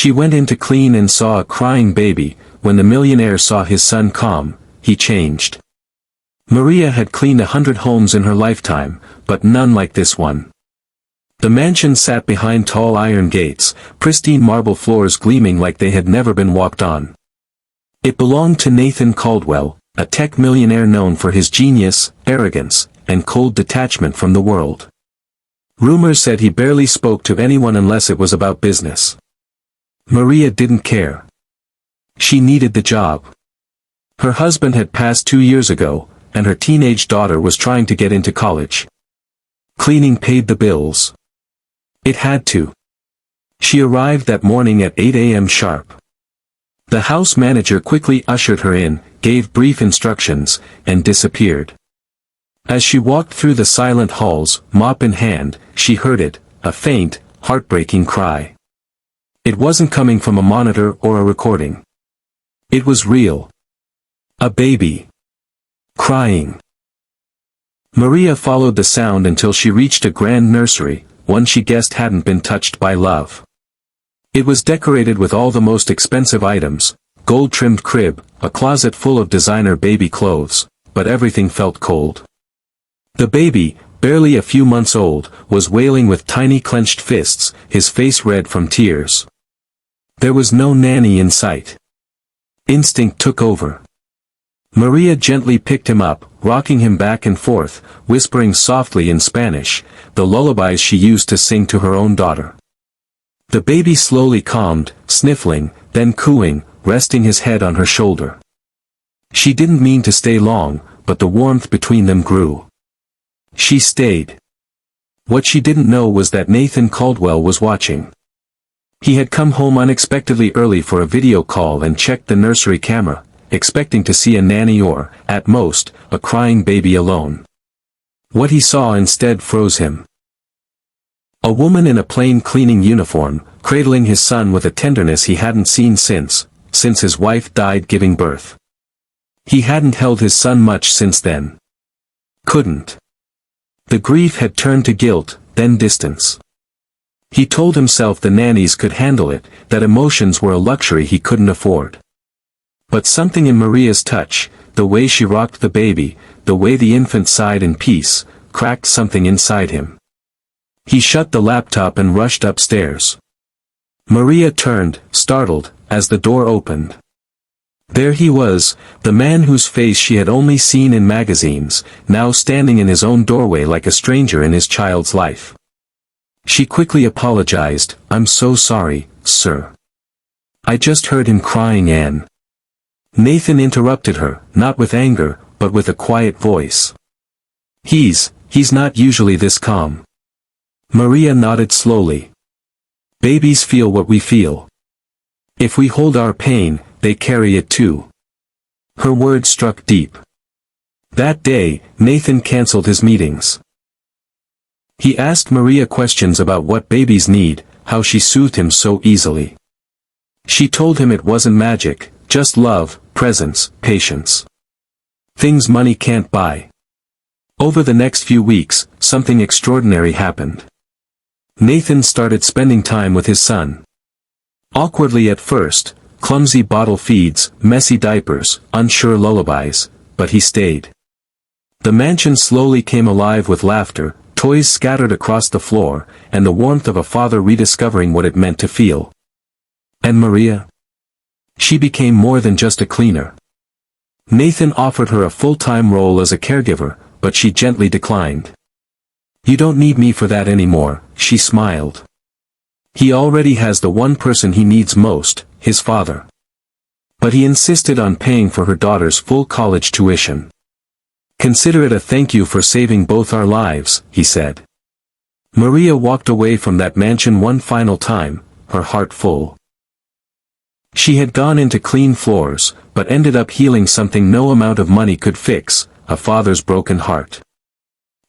She went in to clean and saw a crying baby. When the millionaire saw his son calm, he changed. Maria had cleaned 100 homes in her lifetime, but none like this one. The mansion sat behind tall iron gates, pristine marble floors gleaming like they had never been walked on. It belonged to Nathan Caldwell, a tech millionaire known for his genius, arrogance, and cold detachment from the world. Rumors said he barely spoke to anyone unless it was about business. Maria didn't care. She needed the job. Her husband had passed 2 years ago, and her teenage daughter was trying to get into college. Cleaning paid the bills. It had to. She arrived that morning at 8 a.m. sharp. The house manager quickly ushered her in, gave brief instructions, and disappeared. As she walked through the silent halls, mop in hand, she heard it, a faint, heartbreaking cry. It wasn't coming from a monitor or a recording. It was real. A baby. Crying. Maria followed the sound until she reached a grand nursery, one she guessed hadn't been touched by love. It was decorated with all the most expensive items, gold-trimmed crib, a closet full of designer baby clothes, but everything felt cold. The baby, barely a few months old, was wailing with tiny clenched fists, his face red from tears. There was no nanny in sight. Instinct took over. Maria gently picked him up, rocking him back and forth, whispering softly in Spanish, the lullabies she used to sing to her own daughter. The baby slowly calmed, sniffling, then cooing, resting his head on her shoulder. She didn't mean to stay long, but the warmth between them grew. She stayed. What she didn't know was that Nathan Caldwell was watching. He had come home unexpectedly early for a video call and checked the nursery camera, expecting to see a nanny or, at most, a crying baby alone. What he saw instead froze him. A woman in a plain cleaning uniform, cradling his son with a tenderness he hadn't seen since his wife died giving birth. He hadn't held his son much since then. Couldn't. The grief had turned to guilt, then distance. He told himself the nannies could handle it, that emotions were a luxury he couldn't afford. But something in Maria's touch, the way she rocked the baby, the way the infant sighed in peace, cracked something inside him. He shut the laptop and rushed upstairs. Maria turned, startled, as the door opened. There he was, the man whose face she had only seen in magazines, now standing in his own doorway like a stranger in his child's life. She quickly apologized, "I'm so sorry, sir. I just heard him crying, Anne." Nathan interrupted her, not with anger, but with a quiet voice. He's not usually this calm." Maria nodded slowly. "Babies feel what we feel. If we hold our pain, they carry it too." Her words struck deep. That day, Nathan canceled his meetings. He asked Maria questions about what babies need, how she soothed him so easily. She told him it wasn't magic, just love, presence, patience. Things money can't buy. Over the next few weeks, something extraordinary happened. Nathan started spending time with his son. Awkwardly at first, clumsy bottle feeds, messy diapers, unsure lullabies, but he stayed. The mansion slowly came alive with laughter, toys scattered across the floor, and the warmth of a father rediscovering what it meant to feel. And Maria? She became more than just a cleaner. Nathan offered her a full-time role as a caregiver, but she gently declined. "You don't need me for that anymore," she smiled. He already has the one person he needs most, his father. But he insisted on paying for her daughter's full college tuition. "Consider it a thank you for saving both our lives," he said. Maria walked away from that mansion one final time, her heart full. She had gone in to clean floors, but ended up healing something no amount of money could fix, a father's broken heart.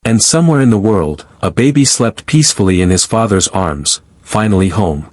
And somewhere in the world, a baby slept peacefully in his father's arms, finally home.